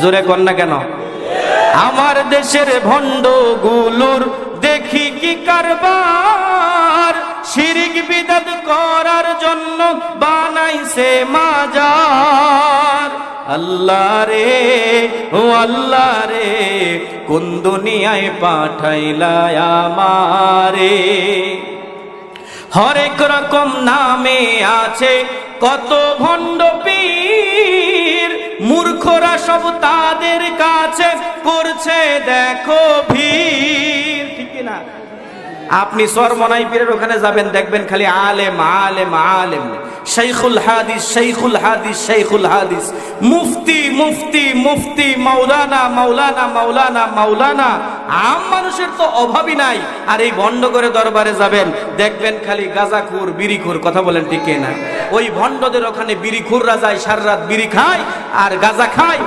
জোরে কর না কেন? আমার দেশের ভণ্ডগুলোর দেখি কি কারবার, শিরিক বিদআত করার জন্য বানাইছে মাজার। আল্লাহ রে ও আল্লাহ রে, কোন দুনিয়ায় পাঠাইলা আমারে। হরেক রকম নামে আছে কত ভণ্ড পীর, মূর্খরা সব তাদের কাছে করছে দেখো ভিড়। ঠিক না? আপনি চরমনাই পীরের ওখানে যাবেন, দেখবেন খালি আলেম আলেম আলেম, শাইখুল হাদিস শাইখুল হাদিস শাইখুল হাদিস, মুফতি মুফতি মুফতি, মাওলানা মাওলানা মাওলানা মাওলানা। আম মানুষের তো অভাবই নাই। আর এই ভণ্ড করে দরবারে যাবেন, দেখবেন খালি গাঁজাখোর বিড়িখোর। কথা বলেন ঠিক না? ওই ভণ্ডদের ওখানে বিড়িখোররা যায়, সারা রাত বিড়ি খায় আর গাঁজা খায়।